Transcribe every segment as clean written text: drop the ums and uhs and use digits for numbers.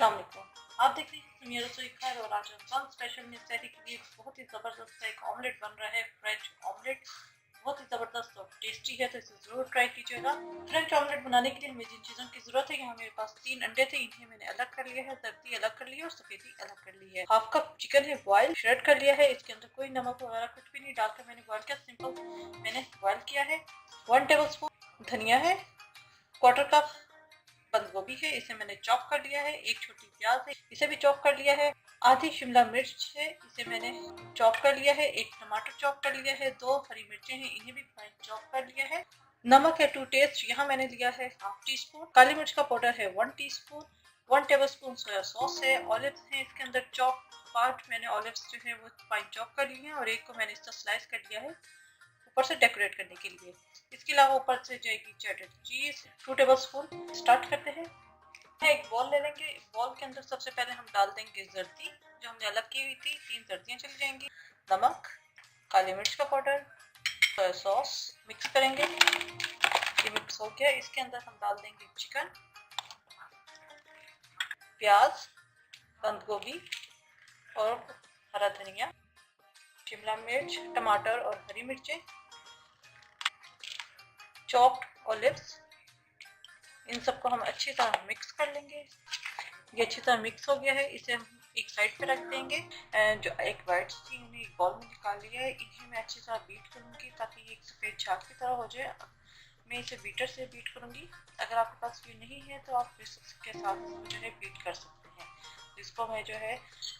अस्सलाम वालेकुम। आप देख रहे हैं सुमिया रसोई घर और आज रमजान स्पेशल में सहरी के लिए बहुत ही ज़बरदस्त सा एक ऑमलेट बन रहा है। फ्रेंच ऑमलेट बहुत ही ज़बरदस्त और टेस्टी है, तो इसे ज़रूर ट्राई कीजिएगा। फ्रेंच ऑमलेट बनाने के लिए हमें जिन चीज़ों की ज़रूरत है, यहाँ मेरे पास 3 अंडे थे, इन्हें मैंने अलग कर लिया है, जर्दी अलग कर ली है और सफ़ेदी अलग कर ली है। हाफ कप चिकन है बॉयल, श्रेड कर लिया है, इसके अंदर कोई नमक वगैरह कुछ भी नहीं डालकर मैंने बॉयल किया, सिंपल मैंने बॉयल किया है। 1 टेबल स्पून धनिया है, 1/4 कप बंद गोभी है, इसे मैंने चॉप कर लिया है। 1 छोटी प्याज है, इसे भी चॉप कर लिया है। आधी शिमला मिर्च है, इसे मैंने चॉप कर लिया है। 1 टमाटर चॉप कर लिया है। 2 हरी मिर्चें हैं, इन्हें भी फाइन चॉप कर लिया है। नमक है टू टेस्ट, यहाँ मैंने लिया है ½ टी स्पून। काली मिर्च का पाउडर है 1 teaspoon. 1 table spoon soya sauce है। ऑलिव्स हैं इसके अंदर चॉप पार्ट, मैंने ऑलिव्स जो है वो फाइन चॉप कर लिए हैं और एक को मैंने इसका स्लाइस कर लिया है ऊपर से डेकोरेट करने के लिए। इसके अलावा ऊपर से जाएगी चेडर चीज 2 टेबल स्पून। स्टार्ट करते हैं। एक बॉल ले लेंगे, बॉल के अंदर सबसे पहले हम डाल देंगे जर्दी जो हमने अलग की हुई थी, 3 जर्दियां चली जाएंगी। नमक, काली मिर्च का पाउडर, सोया सॉस, मिक्स करेंगे। ये मिक्स हो गया, इसके अंदर हम डाल देंगे चिकन, प्याज, बंद गोभी और हरा धनिया, शिमला मिर्च, टमाटर और हरी मिर्चें, चॉप्ड ऑलिव्स, इन सबको हम अच्छी तरह मिक्स कर लेंगे। ये अच्छी तरह मिक्स हो गया है, इसे हम एक साइड पे रख देंगे। जो एक वाइट्स थी उन्हें एक बॉल में निकाल लिया है, इन्हें मैं अच्छी तरह बीट करूंगी ताकि ये एक सफ़ेद झाग की तरह हो जाए। मैं इसे बीटर से बीट करूंगी। अगर आपके पास ये नहीं है तो आप इसके साथ इसको जो है बीट कर सकते हैं। इसको मैं जो है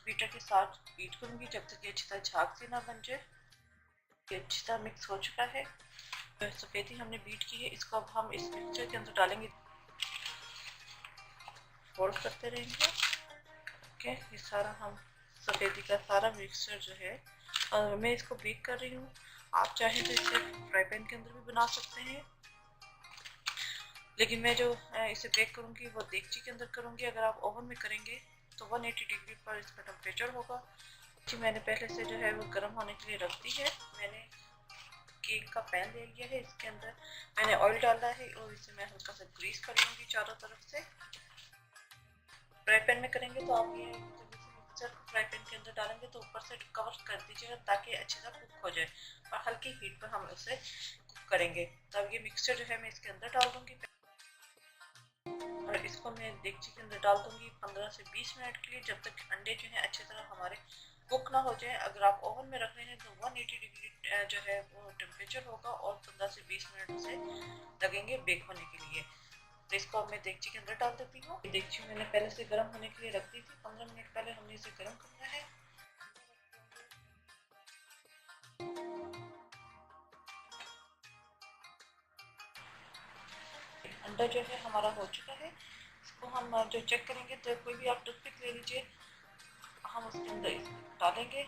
बीटर के साथ बीट करूंगी जब तक ये अच्छी तरह झाग से ना बन जाए। ये अच्छी तरह मिक्स हो चुका है, सफ़ेदी हमने बीट की है, इसको अब हम इस मिक्सचर के अंदर डालेंगे, फोल्ड करते रहेंगे। ओके, ये सारा हम सफ़ेदी का सारा मिक्सचर जो है, और मैं इसको बेक कर रही हूँ। आप चाहें तो इसे फ्राई पैन के अंदर भी बना सकते हैं, लेकिन मैं जो इसे बेक करूँगी वो देगची के अंदर करूँगी। अगर आप ओवन में करेंगे तो 180 डिग्री पर इसका टेम्परेचर होगा। जी, मैंने पहले से जो है वो गर्म होने के लिए रख दी है। मैंने केक का पैन ले लिया है, इसके अंदर मैंने ऑयल डाला है और इसे मैं हल्का सा ग्रीस कर लूँगी चारों तरफ से। फ्राई पैन में करेंगे तो आप ये मिक्सचर को फ्राई पैन के अंदर डालेंगे तो ऊपर से कवर कर दीजिएगा ताकि अच्छे से कुक हो जाए, और हल्की हीट पर हम उसे कुक करेंगे। तब ये मिक्सचर जो है मैं इसके अंदर डाल दूंगी और इसको मैं देगची के अंदर डाल दूंगी 15 से 20 मिनट के लिए, जब तक अंडे जो है अच्छी तरह हमारे कुक ना हो जाए। अगर आप ओवन में रख रहे हैं तो 180 डिग्री जो है वो टेम्परेचर होगा और 15 से 20 मिनट उसे लगेंगे बेक होने के लिए। तो इसको अब मैं देगची के अंदर डाल देती हूँ। देगची मैंने पहले से गर्म होने के लिए रख दी थी, 15 मिनट पहले हमने इसे गर्म करना है। अंडा जो है हमारा हो चुका है, इसको हम जो चेक करेंगे तो कोई भी आप टूथपिक ले लीजिए, हम उसके अंदर डालेंगे।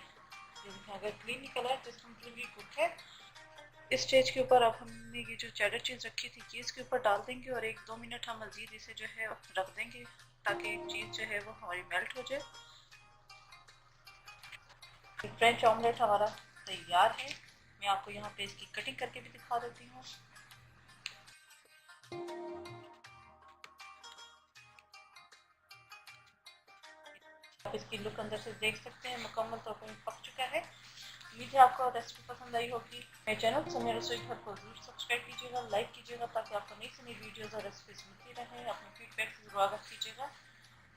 अगर क्लीन निकला है तो इसका मतलब ये कुक है। इस स्टेज के ऊपर अब हमने ये जो चेडर चीज़ रखी थी चीज़ के ऊपर डाल देंगे और 1-2 मिनट हम मज़ीद इसे जो है रख देंगे ताकि चीज़ जो है वो हमारी मेल्ट हो जाए। फ्रेंच ऑमलेट हमारा तैयार है। मैं आपको यहाँ पे इसकी कटिंग करके भी दिखा देती हूँ। आप इसकी लुक अंदर से देख सकते हैं, मुकम्मल तौर पर पक चुका है। उम्मीद है आपको रेसिपी पसंद आई होगी। मेरे चैनल सुमिया रसोई घर को जरूर सब्सक्राइब कीजिएगा, लाइक कीजिएगा ताकि आपको नई से नई वीडियोज़ और रेसिपीज मिलती रहे। अपने फीडबैक जरूर आगाह कीजिएगा,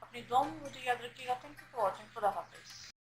अपनी दुआ में मुझे याद रखिएगा। Thank you for watching. खुदा हाफिज़।